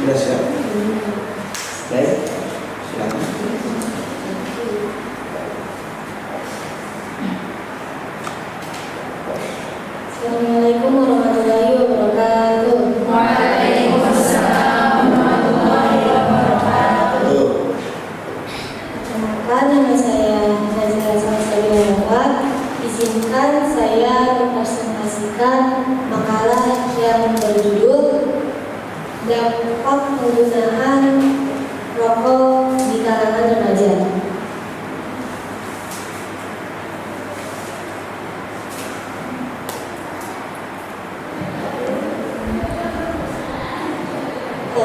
Sudah siap? Baik, silakan. Assalamualaikum warahmatullahi wabarakatuh. Waalaikumsalam warahmatullahi wabarakatuh. Perkenalkan, nama saya Nazila Salsabila Wafat. Izinkan saya mempresentasikan makalah yang berjudul Dampak Penggunaan Rokok di Kalangan Remaja.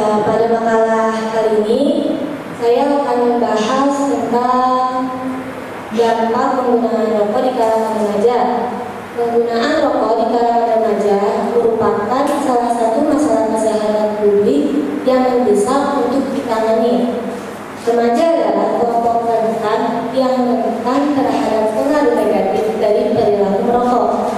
Pada makalah kali ini saya akan membahas tentang dampak penggunaan rokok di kalangan remaja. Penggunaan rokok di kalangan remaja merupakan salah satu masalah kesehatan publik yang mendesak untuk ditangani. Remaja adalah kelompok rentan yang rentan terhadap pengaruh negatif dari perilaku merokok.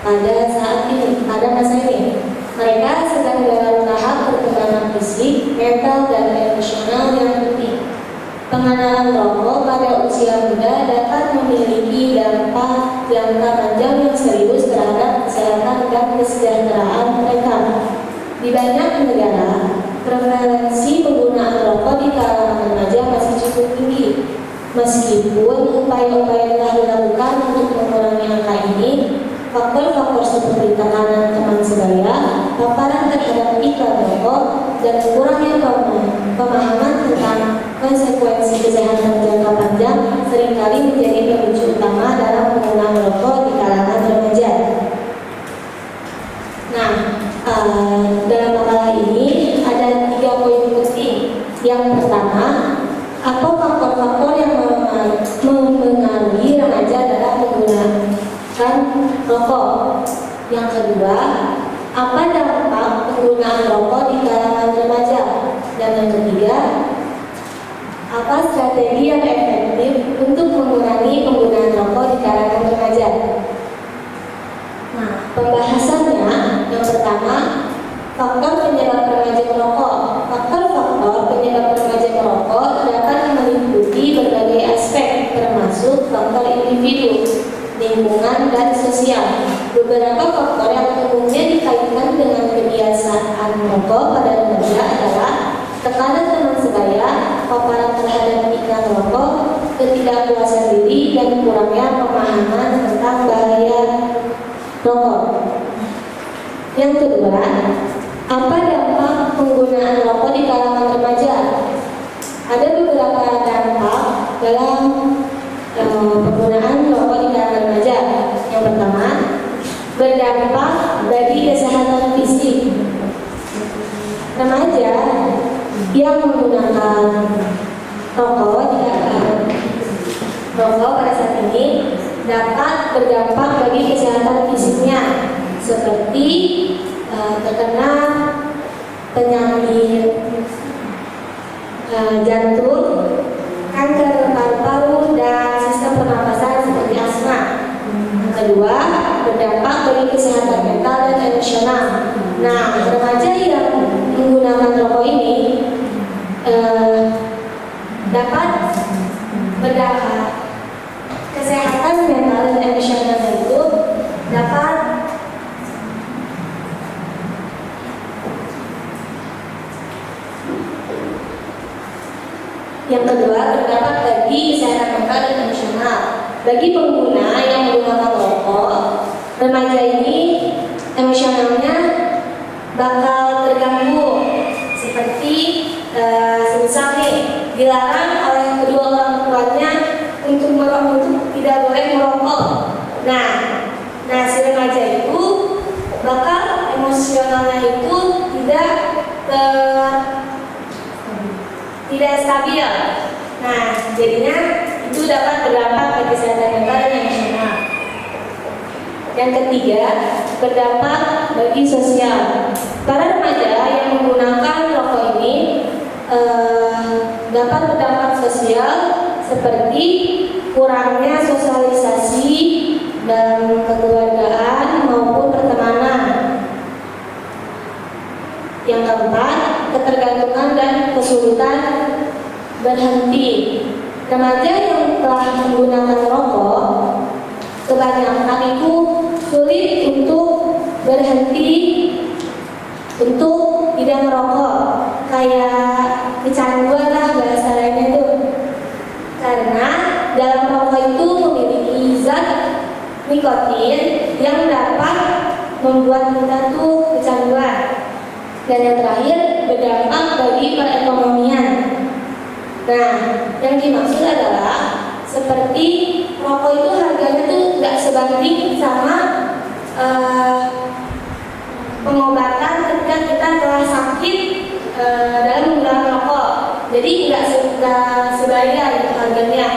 Pada masa ini, mereka sedang dalam tahap perkembangan fisik, mental, dan emosional yang penting. Pengenalan rokok pada usia muda dapat memiliki dampak jangka panjang yang serius terhadap kesehatan dan kesejahteraan mereka. Di banyak negara, prevalensi penggunaan rokok di kalangan remaja masih cukup tinggi. Meskipun upaya-upaya telah dilakukan untuk mengurangi angka ini, faktor-faktor seperti tekanan teman sebaya, paparan terhadap iklan rokok, dan kurangnya pemahaman tentang konsekuensi kesehatan jangka panjang seringkali menjadi pemicu utama dalam penggunaan rokok di kalangan remaja. Nah, dalam makalah ini ada 3 poin penting. Yang pertama, apa faktor-faktor yang mempengaruhi remaja dalam menggunakan rokok. Yang kedua, apa dampak penggunaan rokok di kalangan remaja. Dan yang ketiga, apa strategi yang efektif untuk mengurangi penggunaan rokok di kalangan remaja. Nah, pembahasannya yang pertama, faktor penyebab remaja merokok. Faktor-faktor penyebab remaja merokok dapat meliputi berbagai aspek, termasuk faktor individu, lingkungan, dan sosial. Beberapa faktor yang umumnya dikaitkan dengan kebiasaan merokok pada remaja adalah tekanan teman sebaya, paparan terhadap iklan rokok, ketidakpuasan diri, dan kurangnya pemahaman tentang bahaya rokok. Yang kedua, apa dampak penggunaan rokok di kalangan remaja? Ada beberapa dampak dalam penggunaan rokok di kalangan remaja. Yang pertama, berdampak bagi kesehatan fisik. Remaja yang menggunakan rokok pada saat ini dapat berdampak bagi kesehatan fisiknya, seperti terkena penyakit jantung, kanker paru-paru, dan sistem pernapasan seperti asma. Yang kedua, berdampak bagi kesehatan mental dan emosional. Nah, remaja yang menggunakan rokok ini dapat berdampak kesehatan mental dan emosional itu dapat yang kedua, berdampak bagi kesehatan mental dan emosional. Bagi pengguna yang menggunakan rokok, remaja ini emosionalnya bakal terganggu, seperti semisal nih dilarang oleh kedua orang tuanya untuk tidak boleh merokok. Nah si remaja itu bakal emosionalnya itu tidak stabil. Nah, jadinya itu dapat berdampak bagi kesehatan mental dan emosional. Yang ketiga, berdampak bagi sosial. Para remaja yang menggunakan rokok ini dapat berdampak sosial seperti kurangnya sosialisasi dan kekeluargaan maupun pertemanan. Yang keempat, ketergantungan dan kesulitan berhenti. Remaja yang telah menggunakan rokok kebanyakan itu sulit untuk berhenti untuk tidak merokok, kayak kecanduan lah bahasa lainnya itu. Karena dalam rokok itu memiliki zat nikotin yang dapat membuat kita tuh kecanduan. Dan yang terakhir, berdampak bagi perekonomian. Nah, yang dimaksud adalah seperti rokok itu harganya tuh nggak sebanding sama pengobatan ketika kita telah sakit dalam menggunakan rokok. Jadi nggak sebayar gitu harganya.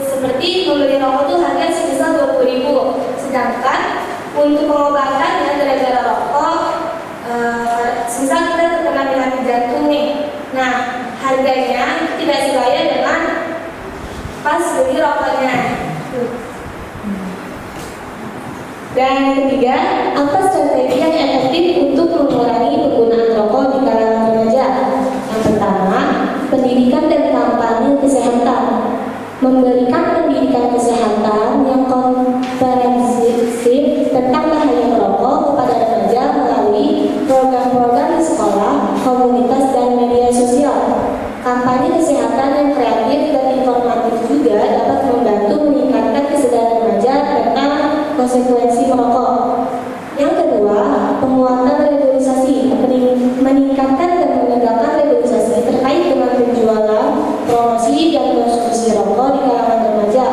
Seperti membeli rokok tuh harga sebesar 20.000, sedangkan untuk pengobatan ya gara-gara rokok, misal kita terkena penyakit jantung nih, nah harganya tidak sebayar dengan pas beli rokoknya. Dan yang ketiga, apa strategi yang efektif untuk mengurangi penggunaan rokok di kalangan remaja? Yang pertama, pendidikan dan kampanye kesehatan. Memberikan pendidikan kesehatan yang komprehensif tentang bahaya merokok kepada remaja melalui program-program di sekolah, komunitas, dan media sosial. Kampanye kesehatan yang kreatif dan informatif juga dapat membantu meningkatkan kesadaran remaja tentang konsekuensi merokok. Yang kedua, penguatan regulasi, meningkatkan dan menegakkan regulasi terkait dengan penjualan, promosi, dan konsumsi rokok di kalangan remaja.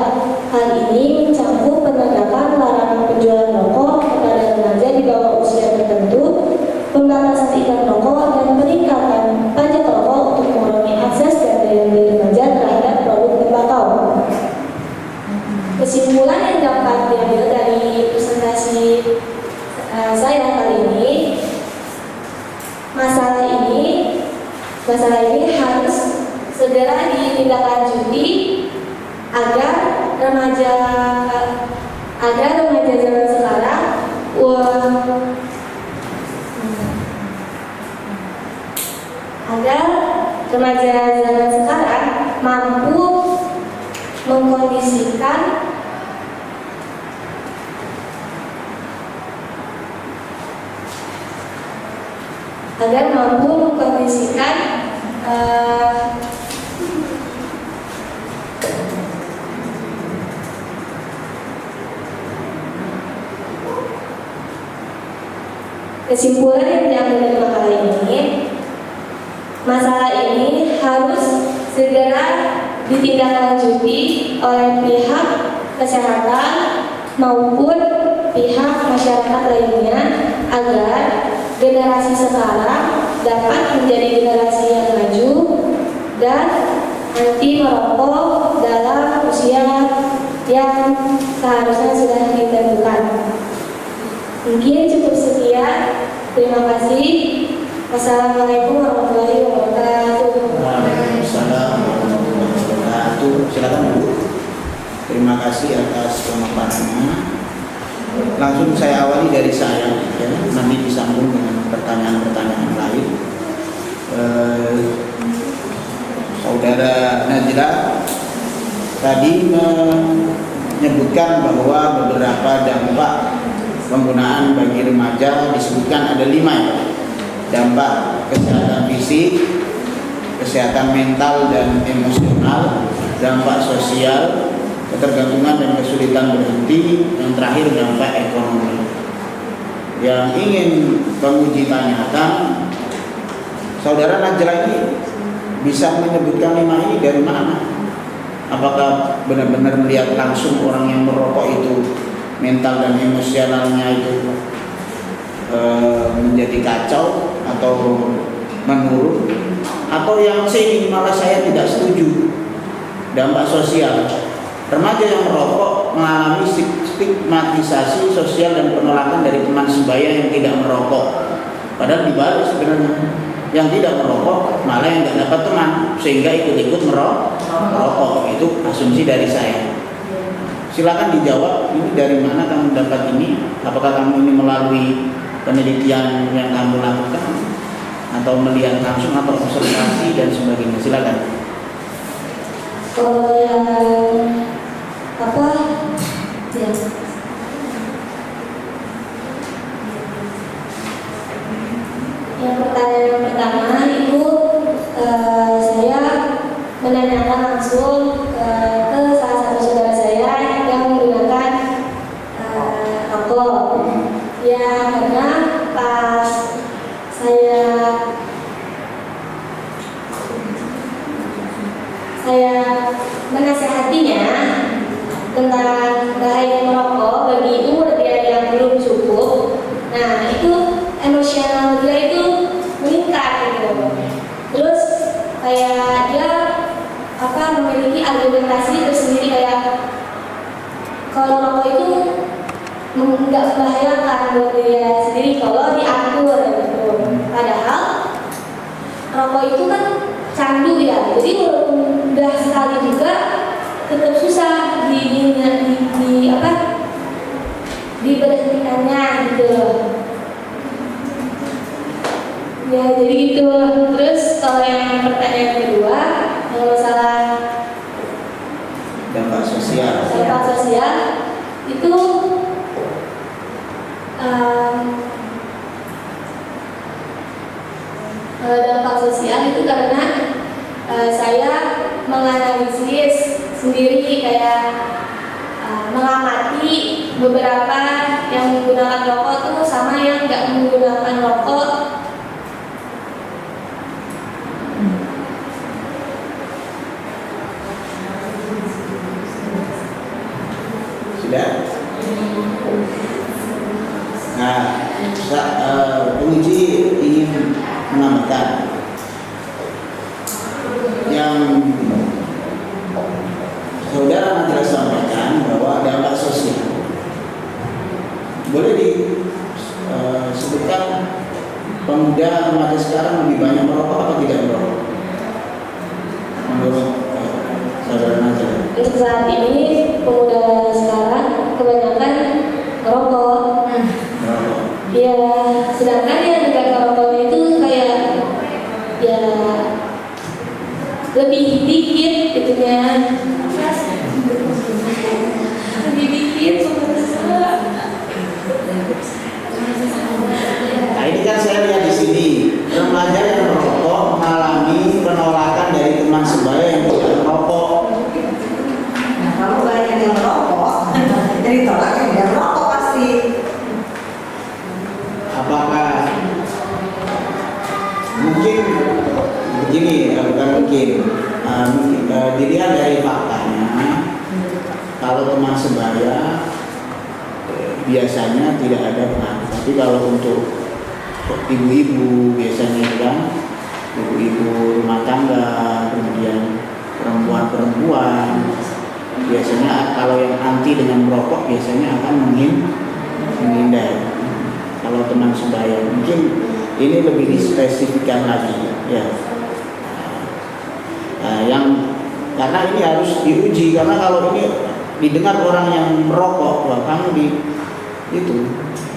Hal ini mencakup penegakan larangan penjualan rokok kepada remaja di bawah usia tertentu, pembatasan iklan rokok, dan peningkatan pajak rokok untuk mengurangi akses dan daya beli remaja terhadap produk tembakau. Kesimpulan yang dapat diambil dari presentasi saya kali ini, masalah ini harus segera ditindaklanjuti agar remaja zaman sekarang mampu mengkondisikan kesimpulan yang diambil dari makalah ini, masalah ini harus segera ditindaklanjuti oleh pihak kesehatan maupun pihak masyarakat lainnya agar generasi sekarang dapat menjadi generasi yang maju dan anti merokok dalam usia yang seharusnya sudah ditentukan. Mungkin cukup sekian. Terima kasih. Wassalamualaikum warahmatullahi wabarakatuh. Waalaikumsalam warahmatullahi wabarakatuh. Silakan Bu. Terima kasih atas pemaparannya. Langsung saya awali dari saya, ya. Nanti disambung dengan pertanyaan-pertanyaan lain. Saudara Najla tadi menyebutkan bahwa beberapa dampak penggunaan bagi remaja disebutkan ada 5 ya. Dampak kesehatan fisik, kesehatan mental dan emosional, dampak sosial, ketergantungan dan kesulitan berhenti, yang terakhir dampak ekonomi. Yang ingin penguji tanyakan, saudara Najla ini bisa menyebutkan 5 ini dari mana? Apakah benar-benar melihat langsung orang yang merokok itu mental dan emosionalnya itu menjadi kacau atau menurun, atau yang sini malah saya tidak setuju? Dampak sosial, remaja yang merokok mengalami stigmatisasi sosial dan penolakan dari teman sebaya yang tidak merokok. Padahal dibalik sebenarnya, yang tidak merokok malah yang tidak dapat teman sehingga ikut-ikut merokok. Itu asumsi dari saya. Silakan dijawab, ini dari mana kamu dapat ini? Apakah kamu ini melalui penelitian yang kamu lakukan? atau melihat langsung atau observasi dan sebagainya. Silakan. Kalau yang apa ya, yang pertanyaan pertama itu saya menanyakan langsung ke salah satu saudara saya yang menggunakan rokok. Ya, karena pas saya menasehatinya tentang bahaya merokok bagi umur dia yang belum cukup. Nah, itu emosional dia itu meningkat gitu. Terus kayak dia memiliki argumentasi tersendiri kayak kalau rokok itu nggak membahayakan buat dia sendiri kalau diatur gitu. Padahal rokok itu kan candu ya, jadi walaupun udah sekali juga tetap susah diberhentikannya gitu. Ya jadi gitu. Terus kalau yang pertanyaan kedua yang masalah Dampak sosial itu dampak sosial itu karena saya menganalisis sendiri kayak mengamati beberapa yang menggunakan rokok tuh sama yang nggak menggunakan rokok. Sudah. Nah, penguji ingin menambahkan yang saudara Nadira sampaikan bahwa dampak sosial. Boleh disebutkan pemuda remaja sekarang lebih banyak merokok atau tidak merokok? Menurut saudara Nadira. Untuk saat ini pemuda sekarang kebanyakan merokok. Ya, sedangkan yang tidak merokoknya itu kayak ya lebih dikit gitunya. Lebih dikit Nah, ini kan saya lihat di sini remaja yang merokok mengalami penolakan dari teman sebaya yang tidak merokok. Nah, kalau banyak yang merokok, jadi tolak yang tidak merokok pasti. Apakah mungkin begini, bukan mungkin, dilihat dari faktanya, kalau teman sebaya biasanya tidak ada pengaruh. Tapi kalau untuk ibu-ibu biasanya kan, ibu-ibu rumah tangga, kemudian perempuan-perempuan, biasanya kalau yang anti dengan merokok biasanya akan menghindar. Kalau teman sebaya mungkin ini lebih dispesifikkan lagi ya. Yang karena ini harus diuji, karena kalau ini didengar orang yang merokok, wah kamu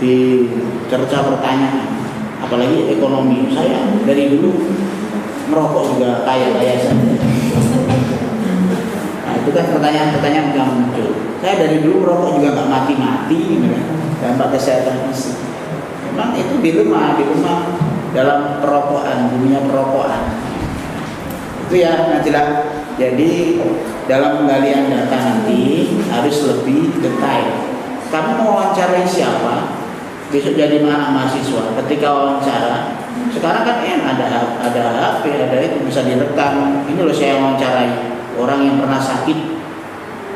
dicerca pertanyaan, apalagi ekonomi. Saya dari dulu merokok juga kaya saja. Nah, itu kan pertanyaan-pertanyaan yang muncul. Saya dari dulu merokok juga nggak mati-mati, dampak kesehatan fisik. Memang itu dilema dalam perokokan, dunia perokokan. Itu ya Najla. Jadi dalam penggalian data nanti harus lebih detail. Kamu mau wawancarai siapa? Besok jadi mahasiswa. Ketika wawancara, sekarang kan ada HP, ada itu bisa direkam. Ini loh saya wawancarai orang yang pernah sakit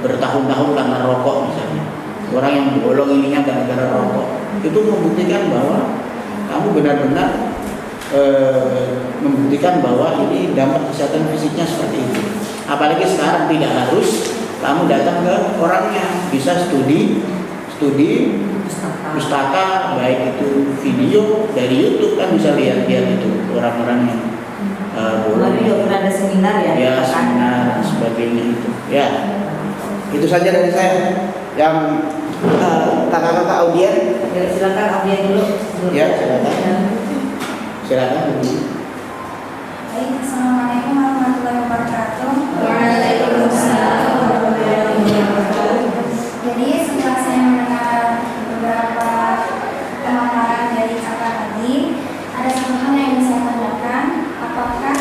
bertahun-tahun karena rokok misalnya. Orang yang bolong ininya gara-gara rokok. Itu membuktikan bahwa kamu benar-benar membuktikan bahwa ini dampak kesehatan fisiknya seperti itu. Apalagi sekarang tidak harus kamu datang ke orangnya, bisa studi pustaka, baik itu video dari YouTube kan bisa lihat itu orang-orang yang bolong. Juga pernah ada seminar ya? Ya seminar dan sebagainya itu. Ya itu saja dari saya. Yang kakak-kakak audien. Ya, silakan audien dulu. Ya silakan. Silakan Bu. Baik, Assalamualaikum warahmatullahi wabarakatuh. Waalaikumsalam warahmatullahi wabarakatuh. Jadi setelah saya mendengar beberapa pemaparan dari kakak tadi, ada satu hal yang ingin saya tanyakan, apakah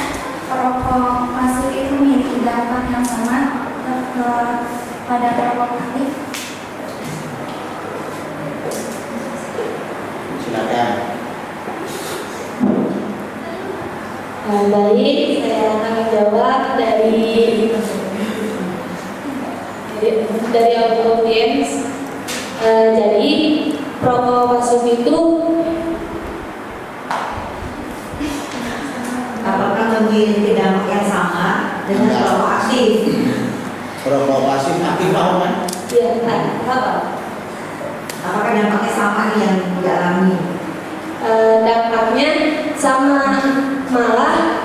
perokok pasif itu memiliki dampak yang sama pada perokok aktif? Silakan. Baik, saya akan menjawab dari audiens. Jadi perokok pasif itu Apakah memiliki dampak yang sama dengan perokok aktif? Perokok pasif aktif apa kan? ya apa? Apakah dampaknya sama nih yang dialami? Dampaknya sama, malah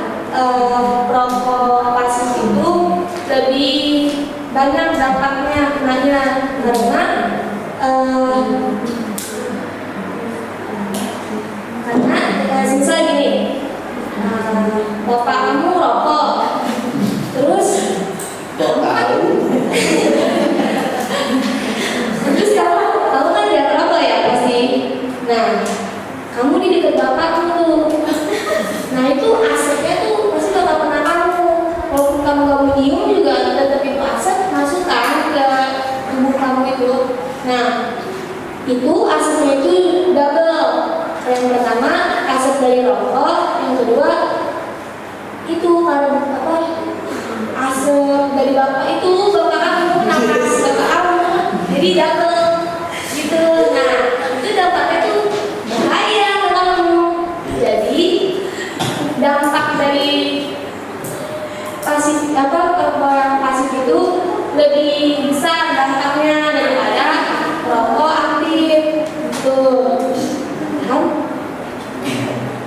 perokok pasif itu lebih banyak dampaknya karena misal gini, bapak kamu rokok, terus Kok tahu? terus kamu kan dia rokok ya pasti. Nah, kamu di dekat bapakmu, nah itu asapnya tuh pasti bakal kena kamu. Walaupun kamu nyium juga tetap itu asap masuk kan ke tubuh kamu itu. Nah, itu asapnya itu double. Yang pertama asap dari rokok, yang kedua itu kan apa? Asap dari bapak itu bapak kamu, napas bapak kamu, jadi double gitu. Nah, itu dampaknya tuh bahaya ke kamu. Jadi dampak dari pasif orang pasif itu lebih besar dampaknya daripada rokok aktif gitu kan.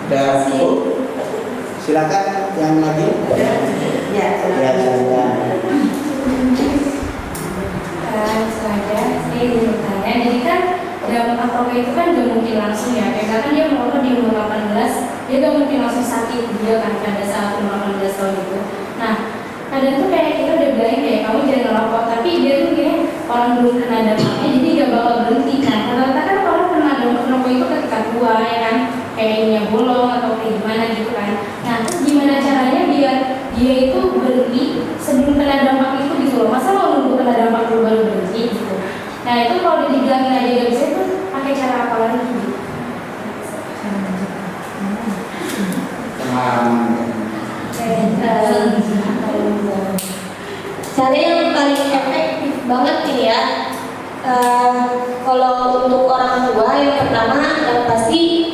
Dan Bu, silakan yang lagi. Ya, Ya, silakan. silakan. Saya ingin bertanya, jadi kan dampak rokok itu kan gak mungkin langsung ya, kayak kan dia merokok di umur 18, dia gak mungkin langsung sakit dia kan pada saat umur 18 tahun itu. Nah, kadang tuh kayak kita udah bilangin kayak kamu jangan ngerokok, tapi dia tuh kayak orang belum kena dampaknya, jadi gak bakal berhenti. Nah, rata-rata kan orang kena dampak rokok itu ketika tua ya kan, kayak ininya bolong atau kayak gimana gitu kan. Nah, terus gimana caranya biar dia itu berhenti sebelum kena dampak itu gitu loh, masa mau nunggu kena dampak dulu baru berhenti gitu. Nah itu kalau udah dibilangin aja gak bisa, itu pakai cara apa lagi gitu? Cara yang paling efektif banget nih ya, kalau untuk orang tua yang pertama pasti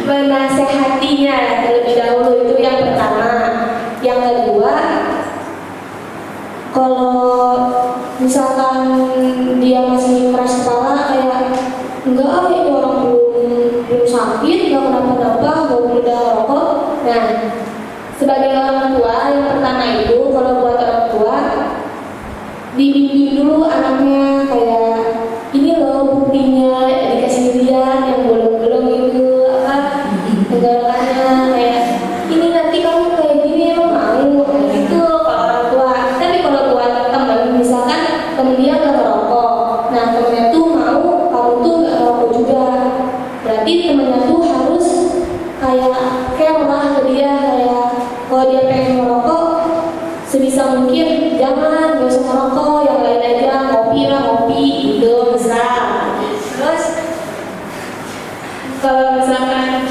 menasehatinya terlebih dahulu, itu yang pertama. Yang kedua, kalau misalkan dia masih keras kepala kayak enggak ini orang belum sakit, enggak kenapa-napa, mau udah rokok. Nah, sebagai orang tua yang pertama itu, kalau buat orang tua dibimbing dulu anaknya, kayak ini loh buktinya, dikasih lihat yang bolong-bolong itu apa tenggorokannya, kayak ini nanti kamu kayak gini emang mau gitu kalau orang tua. Tapi kalau buat temen, misalkan temen dia nggak ngerokok, nah temennya tuh mau kamu tuh nggak ngerokok juga, berarti temennya tuh harus kayak care lah ke dia, kayak kalau dia pengen merokok sebisa mungkin jangan, gak usah merokok, yang lain aja, ngopi lah ngopi gitu misal. Terus kalau misalkan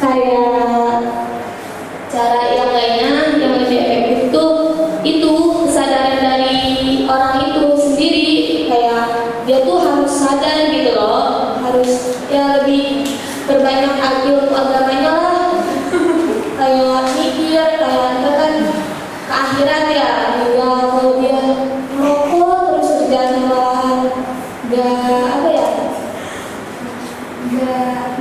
kayak cara yang lainnya yang lebih efektif itu kesadaran dari orang itu sendiri, kayak dia tuh harus sadar gitu loh, harus ya lebih berbanyak ilmu agamanya lah, kayak mikir, kayak kita kan ke akhirat ya, kalau dia merokok terus berjalan apa ya,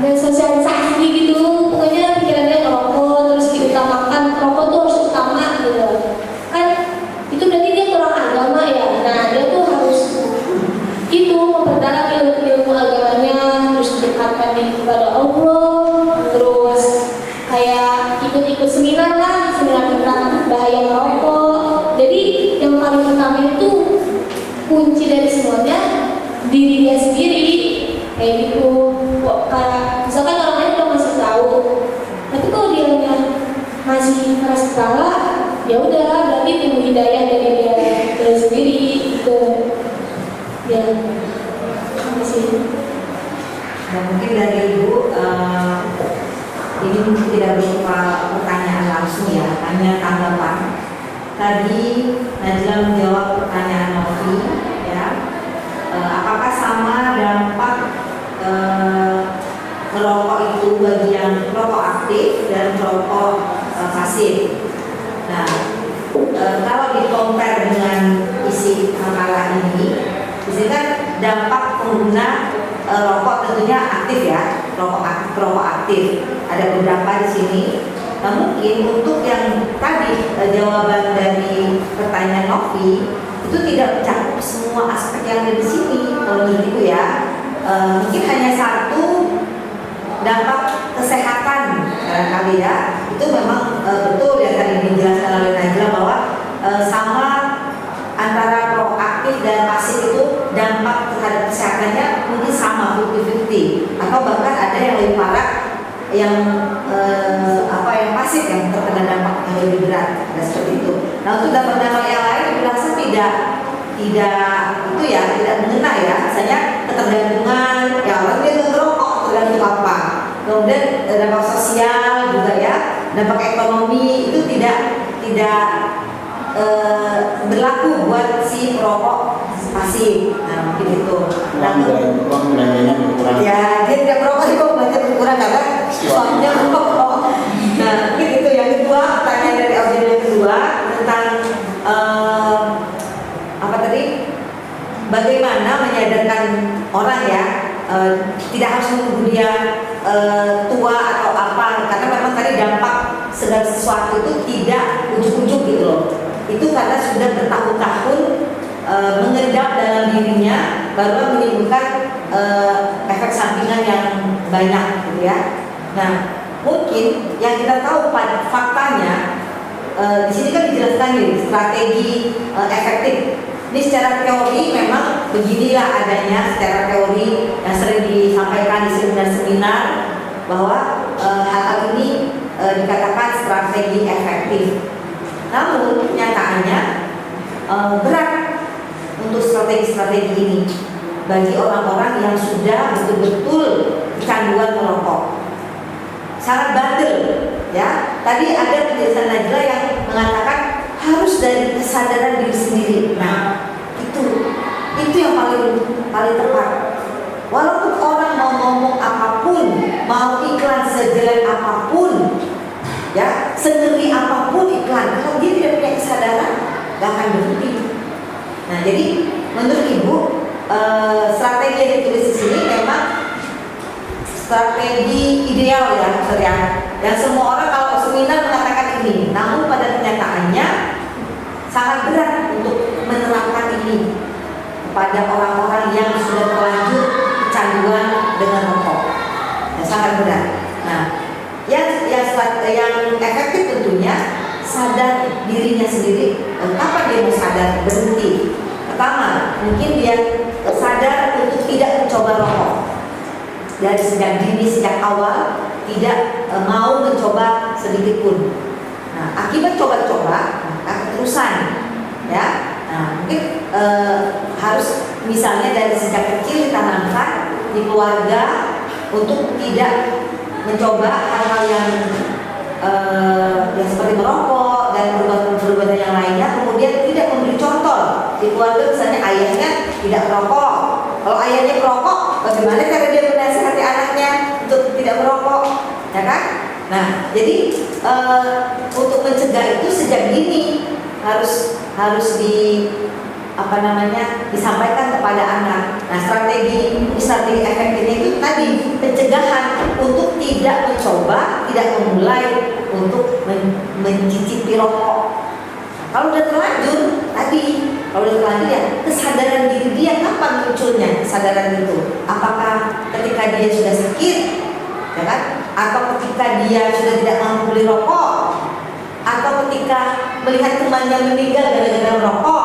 nggak sosialisasi gitu, pokoknya pikirannya ngerokok terus diutamakan, rokok tuh harus utama gitu kan, itu berarti dia kurang agama ya. Nah dia tuh harus yang paling utama itu kunci dari semuanya diri dia sendiri kayak gitu. Kok kayak misalkan orang lain udah masih tahu, tapi kalau dia masih keras kepala, ya udah berarti tunggu hidayah dari dia sendiri gitu. Ya, masih. Nah, mungkin dari Ibu ini mungkin tidak berupa pertanyaan langsung ya, hanya tanggapan. Tadi Najla menjawab pertanyaan Novi ya, apakah sama dampak merokok itu bagi yang merokok aktif dan merokok pasif? Nah, kalau di-compare dengan isi makalah ini, di sini kan dampak pengguna rokok tentunya aktif ya, rokok aktif. Ada beberapa di sini. Nah, mungkin untuk yang tadi jawaban dari pertanyaan Novi itu tidak mencakup semua aspek yang ada di sini. Kalau begitu ya, mungkin hanya satu dampak kesehatan barangkali ya. Itu memang betul yang tadi dijelaskan oleh Najla bahwa sama antara rokok aktif dan pasif itu dampak terhadap kesehatannya mungkin sama 50-50 atau bahkan ada yang lebih parah yang yang pasif yang terkena dampak yang lebih berat, ada seperti itu. Nah, untuk dampak-dampak yang lain dirasa tidak mengena ya, misalnya ketergantungan, ya orang dia ngerokok tergantung apa. Kemudian dampak sosial juga ya, dampak ekonomi itu tidak berlaku buat si perokok pasif. Nah, mungkin itu. Uang belanjanya berkurang. Ya, dia tidak merokok, dia belanja berkurang karena suaminya merokok. Nah, mungkin itu. Yang kedua, pertanyaan dari audiens yang kedua tentang bagaimana menyadarkan orang ya, tidak harus menunggu dia tua atau apa, karena memang tadi dampak segala sesuatu itu tidak ujuk-ujuk gitu loh. Itu karena sudah bertahun-tahun mengendap dalam dirinya, baru menimbulkan efek sampingan yang banyak gitu ya. Nah, mungkin yang kita tahu faktanya di sini kan dijelaskan nih strategi efektif. Ini secara teori memang beginilah adanya secara teori yang sering disampaikan di seminar-seminar bahwa hal ini dikatakan strategi efektif. Namun kenyataannya berat untuk strategi-strategi ini bagi orang-orang yang sudah betul-betul kecanduan merokok. Sangat bandel ya. Tadi ada penjelasan Najla yang mengatakan harus dari kesadaran diri sendiri. Nah, itu yang paling tepat. Walaupun orang mau ngomong apapun, mau iklan sejelek apapun, ya, sengeri apapun iklan, kalau dia tidak punya kesadaran, gak akan berhenti. Nah, jadi menurut Ibu, strategi yang ditulis di sini memang strategi ideal ya, yang semua orang kalau seminar mengatakan ini, namun pada kenyataannya sangat berat untuk menerapkan ini kepada orang-orang yang sudah terlanjur kecanduan dengan rokok. Ya, sangat berat. Nah, yang efektif tentunya sadar dirinya sendiri. Kapan dia mau sadar berhenti? Pertama, mungkin dia sadar untuk tidak mencoba rokok. Dari sejak awal tidak mau mencoba sedikit pun. Nah, akibat coba-coba keterusan ya. Nah, mungkin harus misalnya dari sejak kecil ditanamkan di keluarga untuk tidak mencoba hal-hal yang seperti merokok dan perbuatan yang lainnya. Kemudian tidak memberi contoh di keluarga, misalnya ayahnya tidak merokok. Kalau ayahnya merokok, bagaimana cara dia menasihati anaknya untuk tidak merokok, ya kan? Nah, jadi untuk mencegah itu sejak dini harus disampaikan kepada anak. Nah, strategi efektifnya itu tadi pencegahan untuk tidak mencoba, tidak memulai untuk mencicipi rokok. Kalau udah terlanjur ya kesadaran diri dia kapan munculnya kesadaran itu? Apakah ketika dia sudah sakit, ya kan? Atau ketika dia sudah tidak mampu beli rokok? Atau ketika melihat temannya meninggal gara-gara merokok?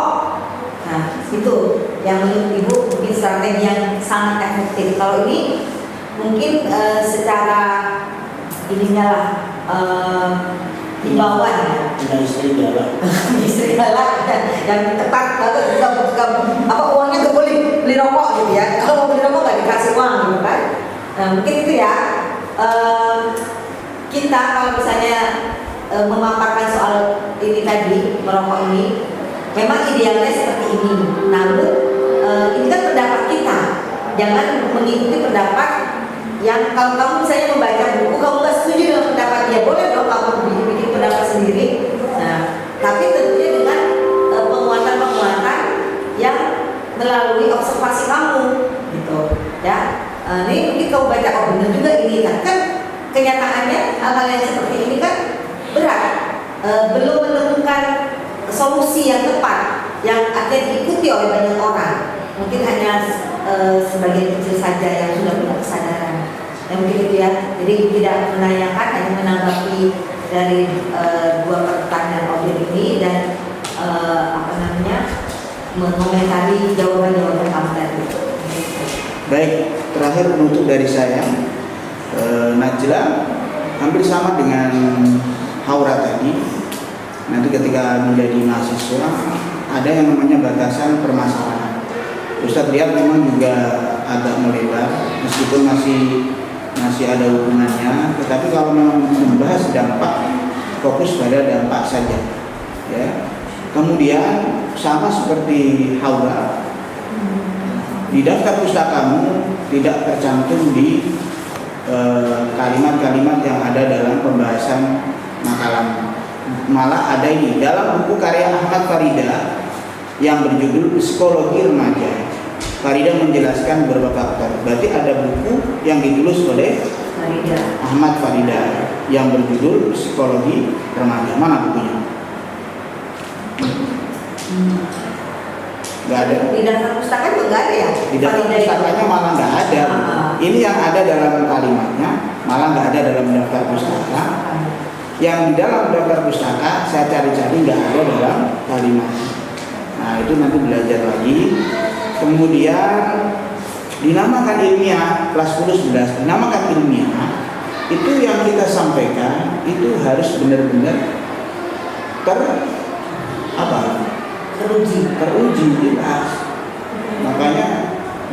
yang menurut Ibu mungkin strategi yang sangat efektif. Kalau ini mungkin secara ininya lah himbauan ya. Punya istri galak. Istri galak yang tepat apa uangnya nggak boleh beli rokok gitu ya. Kalau mau beli rokok nggak dikasih uang gitu kan. Nah, mungkin itu ya. Kita kalau misalnya memaparkan soal ini tadi, merokok ini, memang idealnya seperti ini. Namun ini kan pendapat kita. Jangan mengikuti pendapat yang kalau kamu misalnya membaca buku, kamu nggak setuju dengan pendapat dia, boleh dong kamu bikin pendapat sendiri. Nah, tapi tentunya dengan penguatan-penguatan yang melalui observasi kamu, gitu, ya. Ini mungkin kamu baca, oh benar juga ini kan kenyataannya hal-hal yang seperti ini kan berat, belum menemukan solusi yang tepat yang akan diikuti oleh banyak orang. Mungkin hanya sebagian kecil saja yang sudah punya kesadaran. Yang mungkin itu ya. Jadi tidak menanyakan, hanya menanggapi dari dua pertanyaan objek ini dan mengomentari jawaban-jawaban kamu tadi. Baik, terakhir penutup dari saya, Najla hampir sama dengan Haura tadi. Nanti ketika menjadi mahasiswa ada yang namanya batasan permasalahan. Ustadz lihat memang juga agak melebar, meskipun masih ada hubungannya. Tetapi kalau memang membahas dampak, fokus pada dampak saja. Ya. Kemudian sama seperti Haura, di daftar pustakamu tidak tercantum di kalimat-kalimat yang ada dalam pembahasan makalah. Malah ada ini dalam buku karya Ahmad Farida yang berjudul Psikologi Remaja. Farida menjelaskan beberapa faktor. Berarti ada buku yang ditulis oleh Ahmad Farida yang berjudul Psikologi Remaja. Mana bukunya? Gak ada. Di daftar pustaka juga nggak ada ya? Di daftar pustakanya malah nggak ada. Ini yang ada dalam kalimatnya malah nggak ada dalam daftar pustaka. Yang di dalam daftar pustaka saya cari-cari nggak ada dalam kalimatnya. Nah itu nanti belajar lagi. Kemudian dinamakan ilmiah kelas 10-11, dinamakan ilmiah itu yang kita sampaikan itu harus benar-benar teruji jelas. Makanya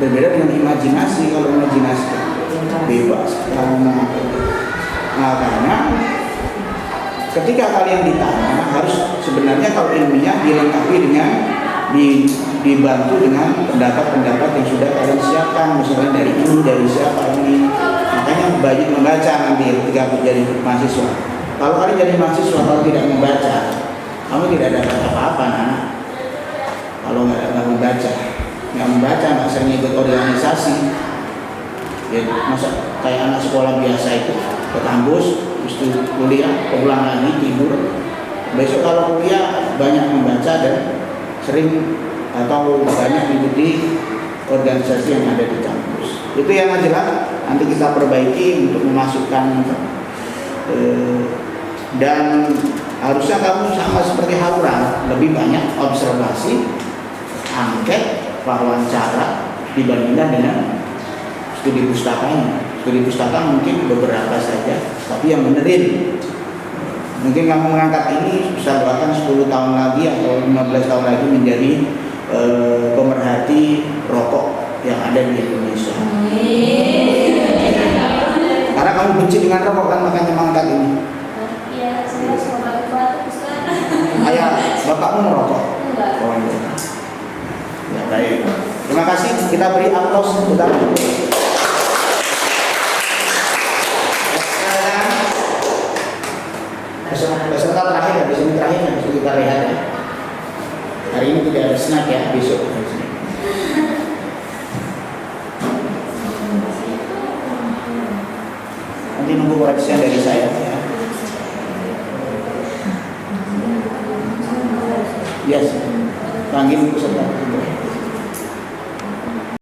berbeda dengan imajinasi. Kalau imajinasi bebas kalau mau. Makanya ketika kalian ditanya harus sebenarnya kalau ilmiah dilengkapi dengan dibantu dengan pendapat-pendapat yang sudah kalian siapkan, misalnya dari ini, dari siapa ini. Makanya banyak membaca nanti ketika menjadi mahasiswa. Kalau kalian jadi mahasiswa kalau tidak membaca, kamu tidak dapat apa-apa, anak. Kalau nggak membaca, nggak sering ikut organisasi. Ya, masa kayak anak sekolah biasa itu ke kampus, terus kuliah, pulang lagi tidur. Besok kalau kuliah banyak membaca dan sering atau banyak mengikuti organisasi yang ada di kampus. Itu yang jelas nanti kita perbaiki untuk memasukkan dan harusnya kamu sama seperti Haura, lebih banyak observasi, angket, wawancara dibandingkan dengan studi pustakanya. Studi pustaka mungkin beberapa saja, tapi yang benerin. Mungkin kamu mengangkat ini bisa doakan 10 tahun lagi atau 15 tahun lagi menjadi pemerhati rokok yang ada di Indonesia. Karena kamu benci dengan rokok kan, makanya mengangkat ini. Iya, saya suka batuk Ustaz. Ayah, bapakmu merokok? Enggak. Oh iya. Ya baik. Terima kasih. Kita beri aplaus untuk kamu. Peserta terakhir, habis ini terakhir, habis kita lihat ya. Hari ini tidak ada snack ya, besok.